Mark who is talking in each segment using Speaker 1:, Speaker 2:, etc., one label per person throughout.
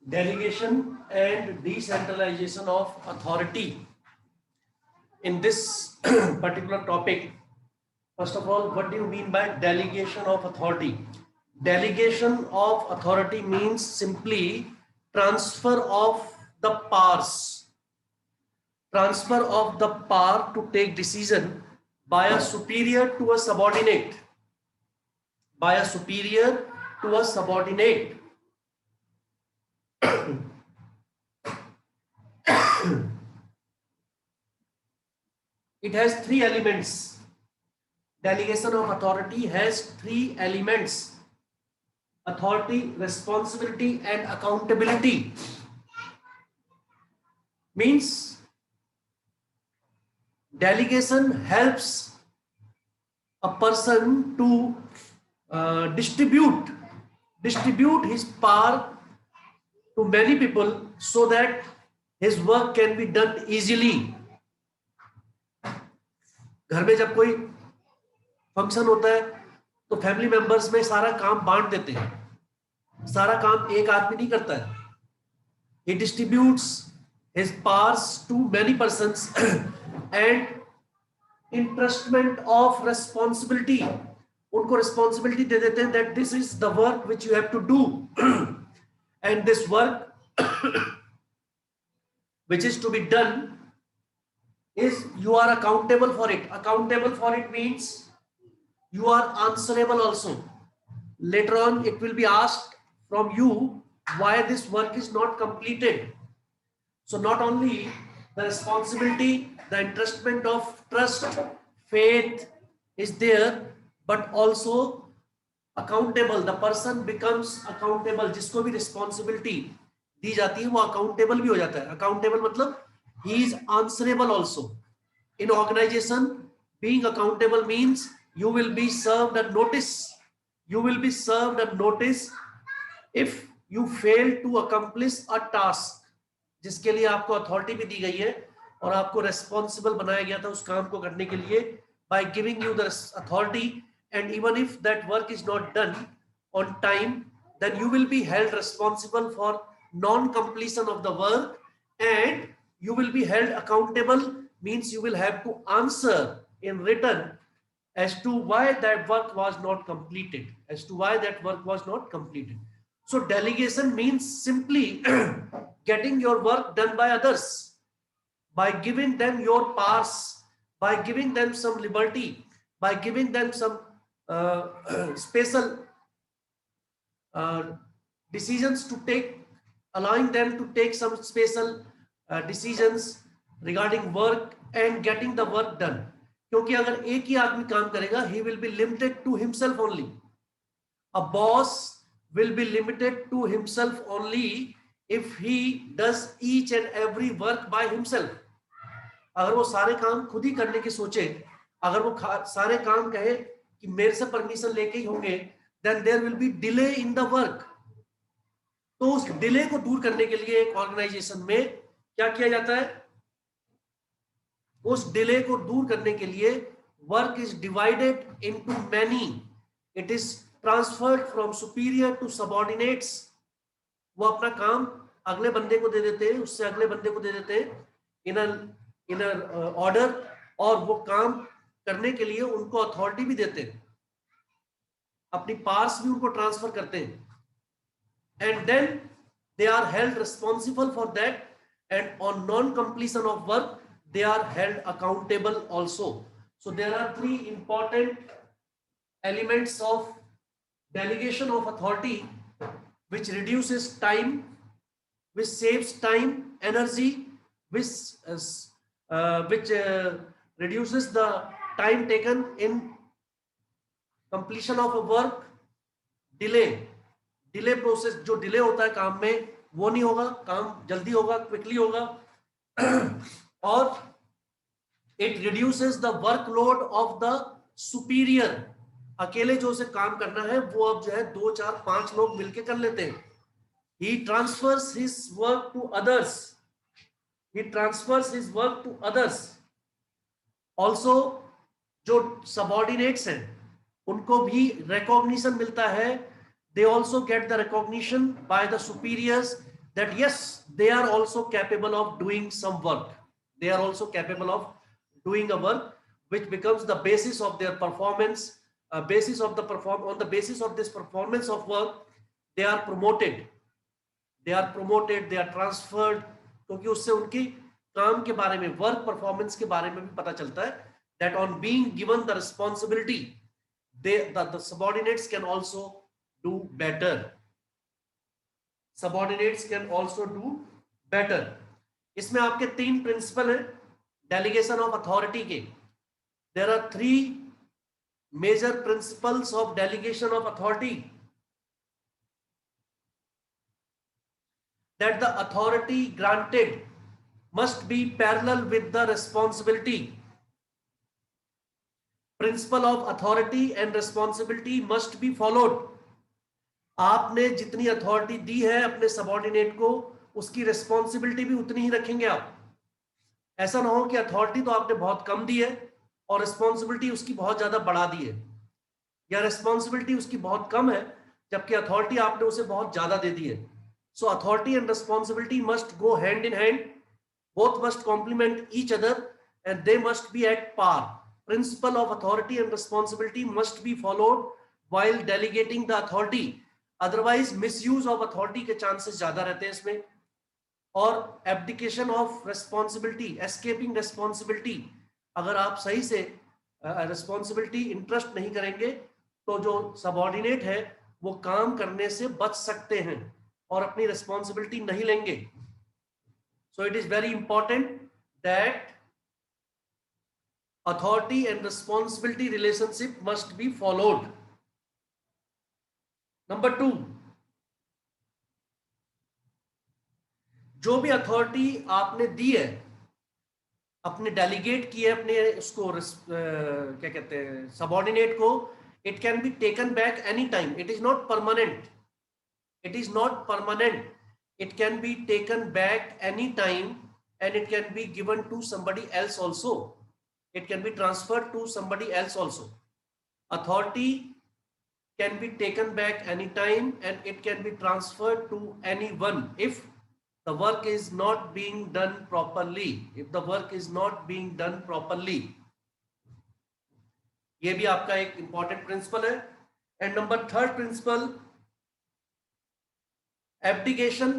Speaker 1: Delegation and decentralization of authority. In this particular topic, first of all, what do you mean by delegation of authority? Delegation of authority means simply transfer of the powers, transfer of the power to take decision by a superior to a subordinate, by a superior to a subordinate. It has three elements. Delegation of authority has three elements: authority, responsibility, and accountability. Means delegation helps a person to distribute his power to many people so that his work can be done easily. घर में जब कोई function होता है तो family members में सारा काम बांट देते हैं, सारा काम एक आदमी नहीं करता है. He distributes his powers to many persons and entrustment of responsibility, उनको responsibility दे देते हैं that this is the work which you have to do and this work which is to be done is you are accountable for it. Accountable for it means you are answerable also. Later on it will be asked from you why this work is not completed. So not only the responsibility, the entrustment of trust, faith is there, but also accountable. The person becomes accountable. जिसको भी responsibility दी जाती है वो accountable भी हो जाता है. Accountable मतलब he is answerable also. In organization, being accountable means you will be served a notice. You will be served a notice if you fail to accomplish a task जिसके लिए आपको अथॉरिटी भी दी गई है और आपको रेस्पॉन्सिबल बनाया गया था उस काम को करने के लिए, by giving you the authority, and even if that work is not done on time, then you will be held responsible for non-completion of the work and you will be held accountable. Means you will have to answer in written as to why that work was not completed, as to why that work was not completed. So delegation means simply getting your work done by others, by giving them your powers, by giving them some liberty, by giving them some special decisions to take, allowing them to take some special decisions regarding work and getting the work done. क्योंकि अगर एक ही आदमी काम करेगा, he will be limited to himself only. A boss will be limited to himself only if he does each and every work by himself. अगर वो सारे काम खुद ही करने की सोचे, अगर वो सारे काम कहे कि मेरे से परमिशन लेके ही होंगे, then there will be delay in the work. तो उस डिले को दूर करने के लिए एक ऑर्गेनाइजेशन में क्या किया जाता है? उस डिले को दूर करने के लिए work is divided into many. It is transferred from superior to subordinates. वो अपना काम अगले बंदे को दे देते हैं, उससे अगले बंदे को दे देते हैं इन ऑर्डर, और वो काम करने के लिए उनको अथॉरिटी भी देते हैं, अपनी पावर्स भी उनको ट्रांसफर करते हैं. And then they are held responsible for that, and on non-completion of work they are held accountable also. So there are three important elements of delegation of authority which reduces time, which saves time, energy, which reduces the time taken in completion of a work. Delay process, जो delay होता है काम में वो नहीं होगा, काम जल्दी होगा, क्विकली होगा. और it reduces the workload of the superior. अकेले जो उसे काम करना है वो अब जो है 2, 4, 5 लोग मिलके कर लेते हैं. He transfers his work to others. He transfers his work to others. Also जो सबऑर्डिनेट्स हैं उनको भी रिकॉग्निशन मिलता है. They also get the recognition by the superiors that yes, they are also capable of doing some work. They are also capable of doing a work which becomes the basis of their performance. On the basis of this performance of work, they are promoted, they are transferred, क्योंकि उससे उनकी काम के बारे में, work performance के बारे में भी पता चलता है, that on being given the responsibility, the subordinates can also do better. Subordinates can also do better. इसमें आपके 3 प्रिंसिपल हैं डेलीगेशन ऑफ अथॉरिटी के. There are 3 major principles of delegation of authority. That the authority granted must be parallel with the responsibility. Principle of authority and responsibility must be followed. आपने जितनी authority दी है अपने subordinate को, उसकी responsibility भी उतनी ही रखेंगे आप. ऐसा ना हो कि अथॉरिटी तो आपने बहुत कम दी है और रिस्पॉन्सिबिलिटी उसकी बहुत ज्यादा बढ़ा दी है, या रिस्पॉन्सिबिलिटी उसकी बहुत कम है जबकि अथॉरिटी आपने उसे बहुत ज्यादा दे दी है. So authority and responsibility must go hand in hand. Both must complement each other and they must be at par. Principle of authority and responsibility must be followed while delegating the authority. Otherwise misuse of authority के chances ज्यादा रहते हैं इसमें. और abdication of responsibility, escaping responsibility, अगर आप सही से responsibility interest नहीं करेंगे तो जो subordinate है वो काम करने से बच सकते हैं और अपनी रिस्पॉन्सिबिलिटी नहीं लेंगे. So it is very important that authority and responsibility relationship must be followed. Number 2, जो भी अथॉरिटी आपने दी है, अपने डेलीगेट की है अपने उसको क्या कहते हैं सबऑर्डिनेट को, it can be taken back any time. It is not permanent. It is not permanent. It can be taken back any time and it can be given to somebody else also. It can be transferred to somebody else also. Authority can be taken back any time and it can be transferred to anyone if the work is not being done properly. If the work is not being done properly. ये भी आपका एक important principle है. And number 3rd principle, abdication,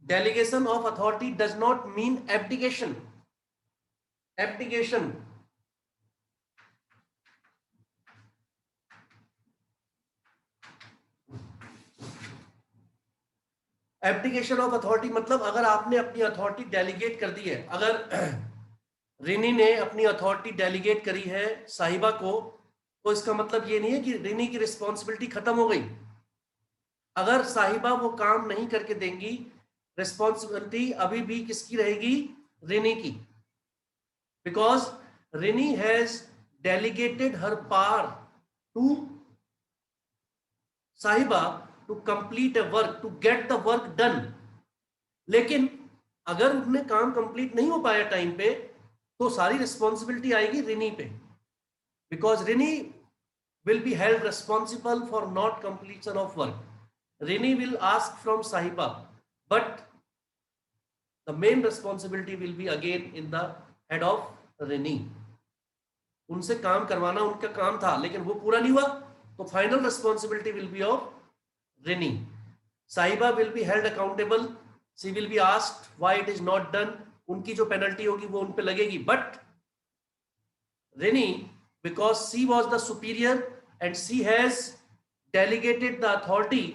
Speaker 1: delegation of authority does not mean abdication. Abdication of authority मतलब अगर आपने अपनी authority delegate कर दी है, अगर रिनी ने अपनी अथॉरिटी डेलीगेट करी है साहिबा को, तो इसका मतलब ये नहीं है कि रिनी की रिस्पॉन्सिबिलिटी खत्म हो गई. अगर साहिबा वो काम नहीं करके देंगी, रिस्पॉन्सिबिलिटी अभी भी किसकी रहेगी? रिनी की. Because Rini has delegated her power to Sahiba to complete a work, to get the work done. लेकिन अगर उन्हें काम कंप्लीट नहीं हो पाया टाइम पे, तो सारी रिस्पॉन्सिबिलिटी आएगी रिनी पे. Because Rini will be held responsible for not completion of work. Rini will ask from Sahiba, but the main responsibility will be again in the head of Rini. उनसे काम करवाना उनका काम था, लेकिन वो पूरा नहीं हुआ, तो final responsibility will be of Rini. Sahiba will be held accountable. She will be asked why it is not done. उनकी जो पेनल्टी होगी वो उन पे लगेगी. But Rini, because she was the superior and she has delegated the authority,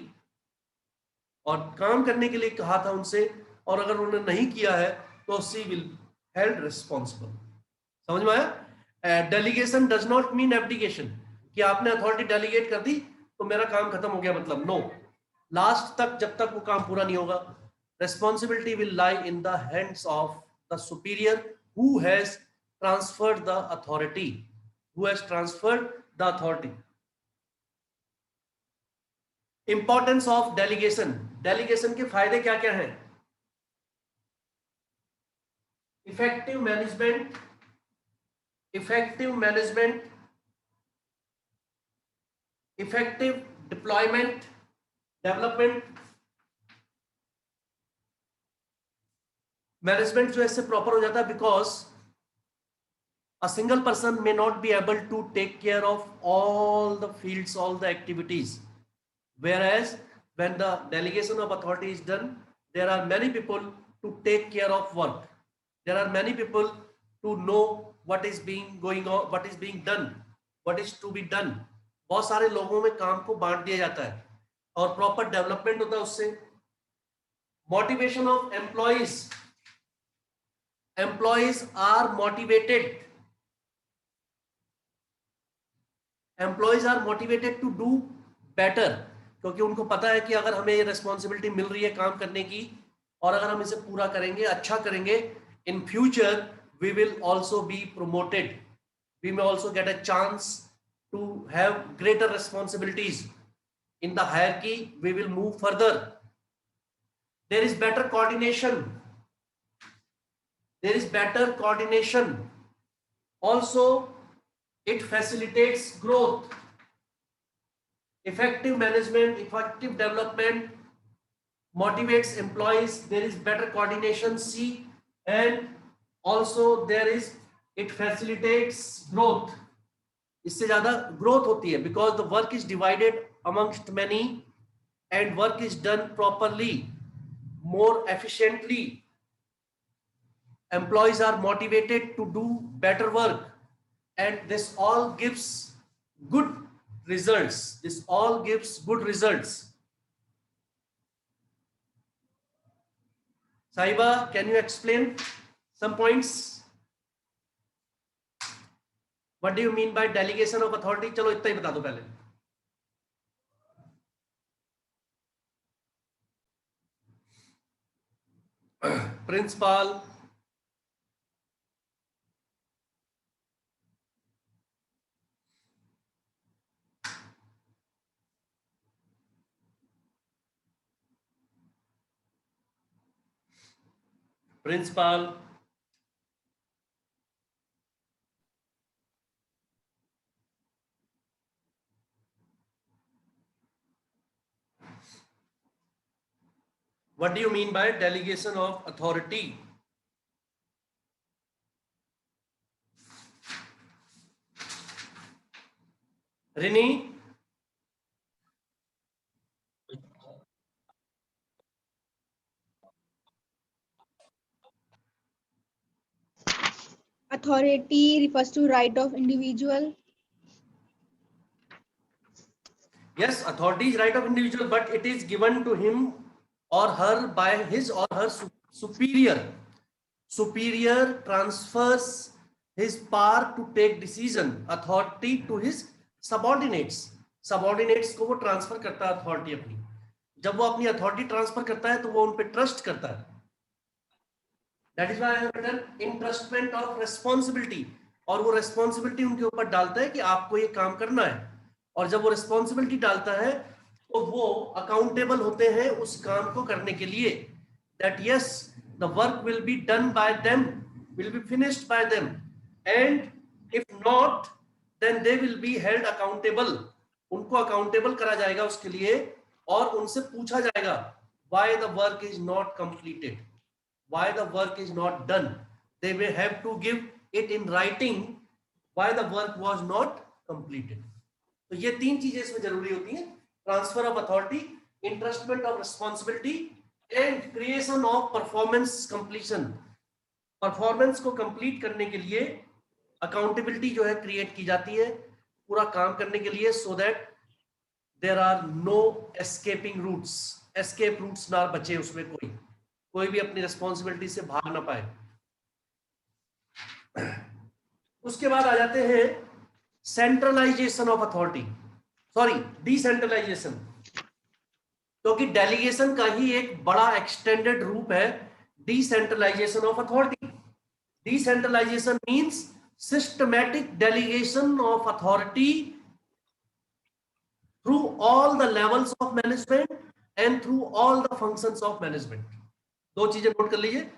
Speaker 1: और काम करने के लिए कहा था उनसे, और अगर उन्होंने नहीं किया है तो सी विल हेल्ड रिस्पॉन्सिबल. समझ में आया? Delegation does not mean abdication, कि आपने अथॉरिटी डेलीगेट कर दी तो मेरा काम खत्म हो गया, मतलब नो. लास्ट तक जब तक वो काम पूरा नहीं होगा, responsibility will lie in the hands of the superior who has transferred the authority. Importance of delegation. Delegation के फायदे क्या क्या हैं? Effective management, effective deployment, development, management जो है इससे प्रॉपर हो जाता है, because a single person may not be able to take care of all the fields, all the activities, whereas when the delegation of authority is done, there are many people to take care of work, there are many people to know what is being going on, what is being done, what is to be done. बहुत सारे लोगों में काम को बांट दिया जाता है और प्रॉपर डेवलपमेंट होता है उससे. Motivation of employees are motivated, employees are motivated to do better, क्योंकि उनको पता है कि अगर हमें ये रिस्पॉन्सिबिलिटी मिल रही है काम करने की और अगर हम इसे पूरा करेंगे, अच्छा करेंगे, in future we will also be promoted, we may also get a chance to have greater responsibilities in the hierarchy, we will move further. There is better coordination, there is better coordination. Also, it facilitates growth. Effective management, effective development motivates employees. There is better coordination. C, and also there is, it facilitates growth. इससे ज़्यादा growth होती है because the work is divided amongst many and work is done properly, more efficiently. Employees are motivated to do better work, and this all gives good results. This all gives good results. Saiba, can you explain some points? What do you mean by delegation of authority? चलो इतना ही बता दो पहले. Principal, principal, what do you mean by delegation of authority? Rini,
Speaker 2: Authority refers to right of individual.
Speaker 1: yes, authority is right of individual, but it is given to him or her by his or her superior. Superior transfers his power to take decision, authority to his subordinates. Subordinates को वो transfer करता है authority अपनी. जब वो अपनी authority transfer करता है तो वो उन पे ट्रस्ट करता है. That is why I have written entrustment of responsibility. और वो रिस्पॉन्सिबिलिटी उनके ऊपर डालता है कि आपको ये काम करना है, और जब वो रिस्पॉन्सिबिलिटी डालता है तो वो अकाउंटेबल होते हैं उस काम को करने के लिए. That yes, the work will be done by them, will be finished by them, and if not, then they will be held accountable. उनको अकाउंटेबल करा जाएगा उसके लिए और उनसे पूछा जाएगा why the work is not completed, why the work is not done. They will have to give it in writing why the work was not completed. तो ये तीन चीजें इसमें जरूरी होती हैं: transfer of authority, entrustment of responsibility and creation of performance completion. Performance को complete करने के लिए अकाउंटेबिलिटी जो है क्रिएट की जाती है पूरा काम करने के लिए, so that there are no escaping routes, escape routes ना बचे, उसमें कोई भी अपनी रिस्पॉन्सिबिलिटी से भाग ना पाए. उसके बाद आ जाते हैं centralization of authority, sorry decentralization, क्योंकि डेलीगेशन का ही एक बड़ा एक्सटेंडेड रूप है decentralization of authority. Decentralization means systematic delegation of authority through all the levels of management and through all the functions of management. दो चीजें नोट कर लीजिए.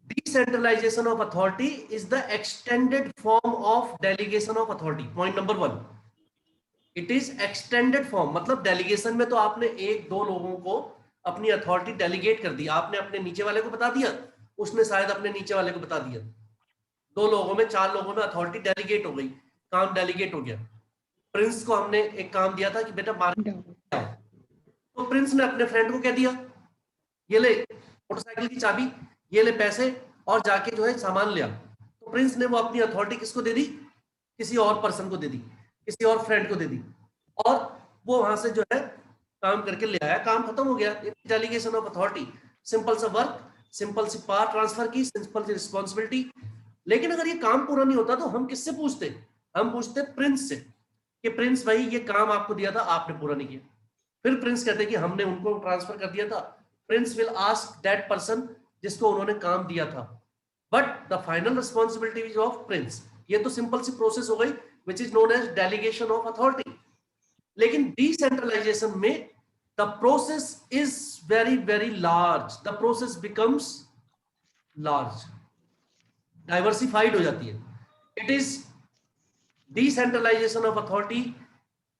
Speaker 1: Decentralization of authority is the extended form of delegation of authority. Point number 1. It is extended form. मतलब delegation में तो आपने एक दो लोगों को अपनी अथॉरिटी डेलीगेट कर दी, आपने अपने नीचे वाले को बता दिया, उसने शायद अपने नीचे वाले को बता दिया, 2 लोगों में 4 लोगों में अथॉरिटी डेलीगेट हो गई, काम डेलीगेट हो गया। प्रिंस को हमने एक काम दिया था कि बेटा मार्केट, तो प्रिंस ने अपने फ्रेंड को कह दिया ये ले मोटरसाइकिल की चाबी, ये ले पैसे, और जाके जो है सामान लिया। तो प्रिंस ने वो अपनी अथॉरिटी किसको दे दी, किसी और पर्सन को दे दी, किसी और फ्रेंड को दे दी, और वो वहां से जो है काम करके ले आया, काम खत्म हो गया। डेलीगेशन ऑफ अथॉरिटी, सिंपल सा वर्क, सिंपल सी पावर ट्रांसफर की, सिंपल सी रिस्पॉन्सिबिलिटी। लेकिन अगर ये काम पूरा नहीं होता तो हम किससे पूछते, हम पूछते प्रिंस से कि प्रिंस भाई ये काम आपको दिया था, आपने पूरा नहीं किया। फिर प्रिंस कहते कि हमने उनको ट्रांसफर कर दिया था। Prince will ask that person जिसको उन्होंने काम दिया था, but the final responsibility is of Prince. ये तो सिंपल सी प्रोसेस हो गई which is known as delegation of authority. लेकिन डिसेंट्रलाइजेशन में the process is very very large, the process becomes large, diversified हो जाती है। It is decentralization of authority,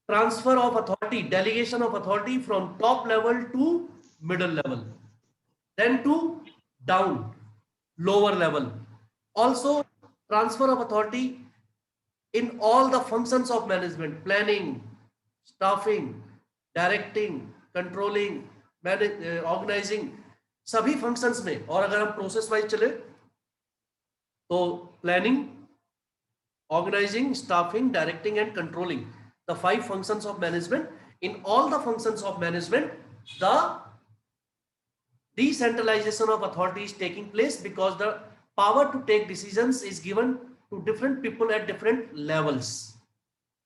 Speaker 1: transfer of authority, delegation of authority from top level to middle level, then to down, lower level. Also transfer of authority in all the functions of management, planning, staffing, directing, controlling, organizing, सभी functions में। और अगर हम process wise चले तो planning, organizing, staffing, directing and controlling, the 5 functions of management. In all the functions of management, the decentralization of authority is taking place because the power to take decisions is given to different people at different levels.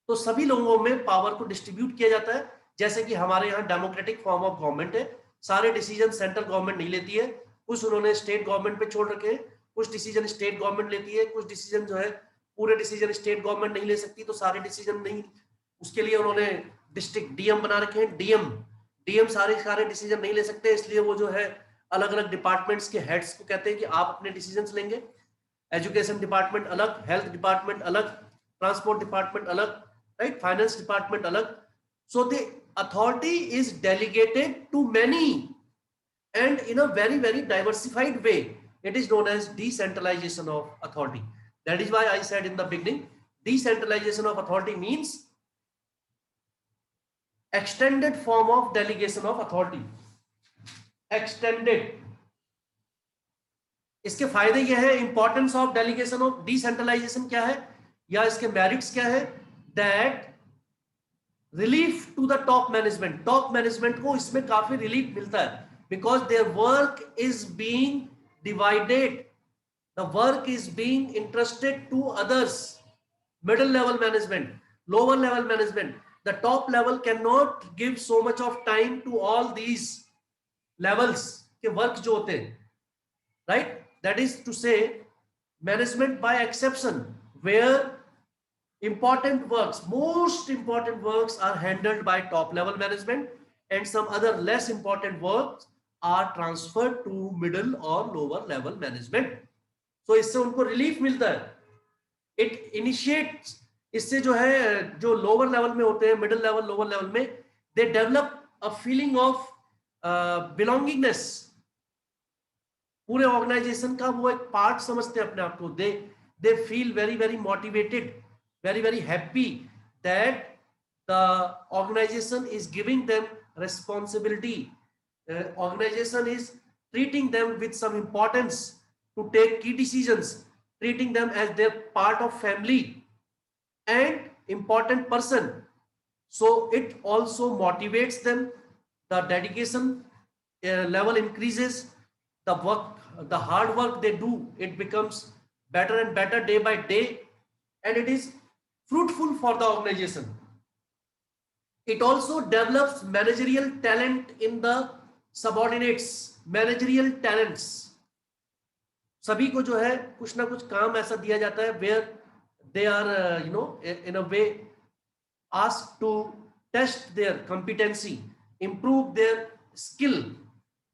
Speaker 1: तो सभी लोगों में power को distribute किया जाता है। जैसे कि हमारे यहाँ डेमोक्रेटिक फॉर्म ऑफ गवर्नमेंट है, सारे डिसीजन सेंट्रल गवर्नमेंट नहीं लेती है, कुछ उन्होंने स्टेट गवर्नमेंट पे छोड़ रखे हैं, कुछ डिसीजन स्टेट गवर्नमेंट लेती है, कुछ डिसीजन जो है पूरे डिसीजन स्टेट गवर्नमेंट नहीं ले सकती, तो सारे डिसीजन नहीं, उसके लिए उन्होंने डिस्ट्रिक्ट डीएम बना रखे हैं। डीएम सारे डिसीजन नहीं ले सकते, इसलिए वो जो है अलग अलग डिपार्टमेंट्स के हेड्स को कहते हैं कि आप अपने डिसीजंस लेंगे। एजुकेशन डिपार्टमेंट अलग, हेल्थ डिपार्टमेंट अलग, ट्रांसपोर्ट डिपार्टमेंट अलग, राइट, फाइनेंस डिपार्टमेंट अलग। So the authority is delegated to many and in a very very diversified way. It is known as decentralization of authority. That is why I said in the beginning, decentralization of authority means extended form of delegation of authority. Extended. इसके फायदे ये है, importance of delegation of decentralization क्या है, या इसके merits क्या है, that relief to the top management, top management को इसमें काफी रिलीफ मिलता है, because their work is being divided, the work is being entrusted to others, middle level management, lower level management. The top level cannot give so much of time to all these levels के work जो होते हैं, right? That is to say management by exception, where important works, most important works are handled by top level management and some other less important works are transferred to middle or lower level management. So इससे उनको relief मिलता है, it initiates, इससे जो है जो lower level में होते हैं, मिडिल लेवल, लोअर लेवल में, they develop a feeling of belongingness, पूरे ऑर्गेनाइजेशन का वो एक पार्ट समझते हैं अपने आप को, they feel very very motivated, very very happy that the organization is giving them responsibility. Organization is treating them with some importance to take key decisions, treating them as their part of family and important person. So it also motivates them, the dedication level increases, the work, the hard work they do, it becomes better and better day by day, and it is fruitful for the organization. It also develops managerial talent in the subordinates, managerial talents, सभी को जो है कुछ ना कुछ काम ऐसा दिया जाता है where they are you know in a way asked to test their competency, improve their skill,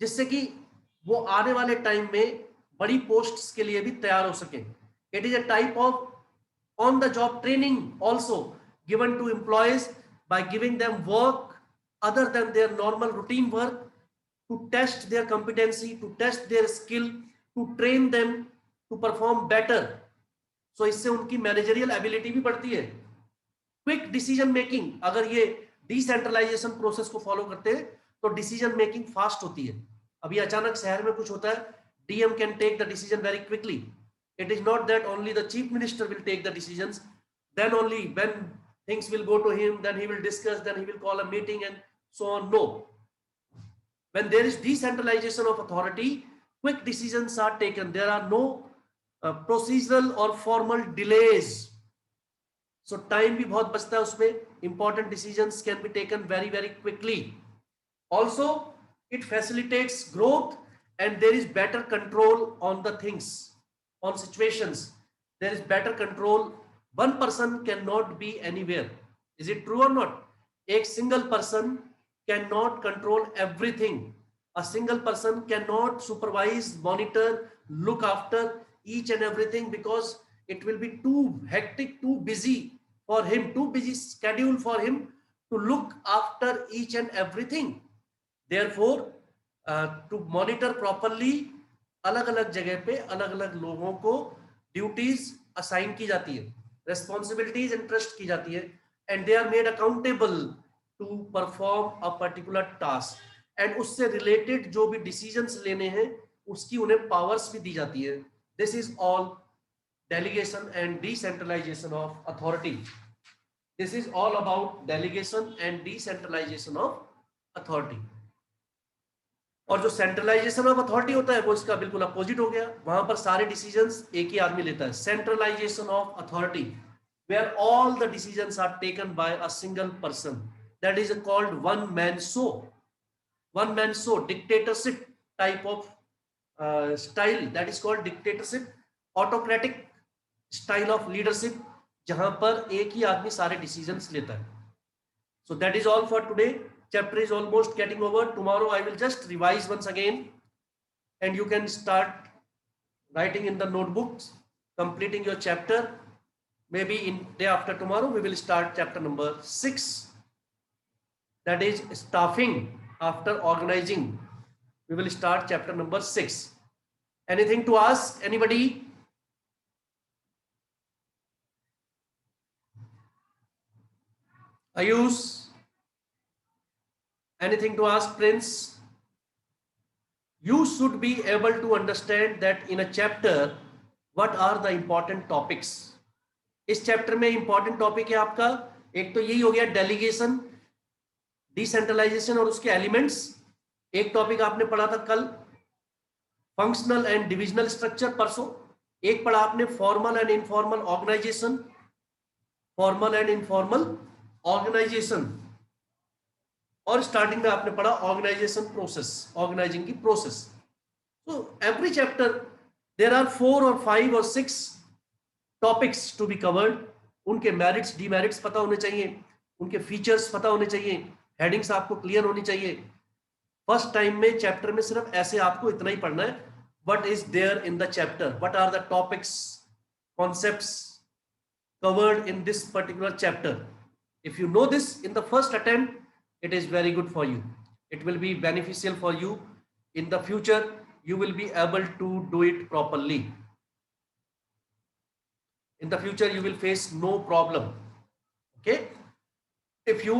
Speaker 1: जिससे कि वो आने वाले टाइम में बड़ी पोस्ट्स के लिए भी तैयार हो सके। It is a type of on the job training also given to employees by giving them work other than their normal routine work, to test their competency, to test their skill, to train them to perform better. So इससे उनकी managerial ability भी बढ़ती है. Quick decision making, अगर ये decentralisation process को follow करते हैं तो डिसीजन मेकिंग फास्ट होती है. अभी अचानक शहर में कुछ होता है, DM can take the decision very quickly. It is not that only the chief minister will take the decisions, then only when things will go to him, then he will discuss, then he will call a meeting and so on. No, when there is decentralization of authority, quick decisions are taken. There are no procedural or formal delays. So time भी बहुत बचता है उसमें. Important decisions can be taken very very quickly. Also, it facilitates growth and there is better control on the things, on situations. There is better control. One person cannot be anywhere. Is it true or not? A single person cannot control everything. A single person cannot supervise, monitor, look after each and everything, because it will be too hectic, too busy for him, too busy schedule for him to look after each and everything. Therefore, to monitor properly, अलग अलग जगह पे अलग अलग लोगों को duties assign की जाती है, responsibilities entrust की जाती है, and they are made accountable to perform a particular task. and उससे related जो भी decisions लेने हैं उसकी उन्हें powers भी दी जाती है. This is all delegation and decentralization of authority. This is all about delegation and decentralization of authority. और जो सेंट्रलाइजेशन ऑफ अथॉरिटी होता है वो इसका बिल्कुल अपोजिट हो गया. वहां पर सारे डिसीजंस एक ही आदमी लेता है. Centralization of authority, where all the decisions are taken by a single person, that is called one man show. One man show, dictatorship type of style, that is called dictatorship. Autocratic style of leadership, जहां पर एक ही आदमी सारे decisions लेता है. So that is all for today. Chapter is almost getting over. Tomorrow I will just revise once again and you can start writing in the notebooks, completing your chapter. Maybe in day after tomorrow we will start chapter number 6, that is staffing. After organizing we will start chapter number 6. Anything to ask anybody? Ayush, anything to ask, Prince? You should be able to understand that in a chapter what are the important topics. इस chapter में important topic है आपका, एक तो यही हो गया delegation, decentralisation और उसके एलिमेंट्स. एक टॉपिक आपने पढ़ा था कल, फंक्शनल एंड डिविजनल स्ट्रक्चर, परसों. एक पढ़ा आपने formal and informal organization, formal and informal organization. और स्टार्टिंग में आपने पढ़ा ऑर्गेनाइजेशन प्रोसेस, ऑर्गेनाइजिंग की process. So every chapter there are 4 or 5 or 6 topics to be covered. उनके मेरिट्स डीमेरिट्स पता होने चाहिए, उनके फीचर्स पता होने चाहिए, हेडिंग्स आपको क्लियर होनी चाहिए. फर्स्ट टाइम में चैप्टर में सिर्फ ऐसे आपको इतना ही पढ़ना है, what is there in the chapter, what are the topics, concepts covered in this particular chapter. If you know this in the first attempt, it is very good for you. It will be beneficial for you in the future. You will be able to do it properly. In the future you will face no problem. Okay, if you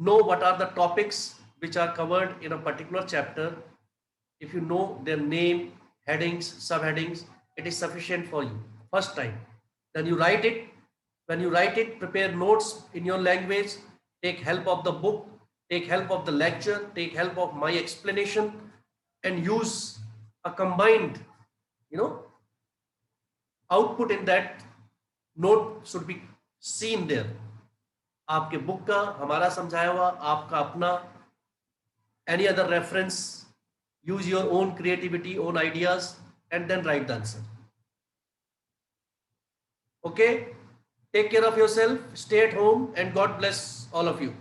Speaker 1: know what are the topics which are covered in a particular chapter, if you know their name, headings, subheadings, it is sufficient for you first time. Then you write it. When you write it, prepare notes in your language. Take help of the book, take help of the lecture, take help of my explanation, and use a combined, output in that note should be seen there. आपके book का, हमारा समझाया हुआ, आपका अपना, any other reference, use your own creativity, own ideas, and then write the answer. Okay? Take care of yourself, stay at home, and God bless all of you.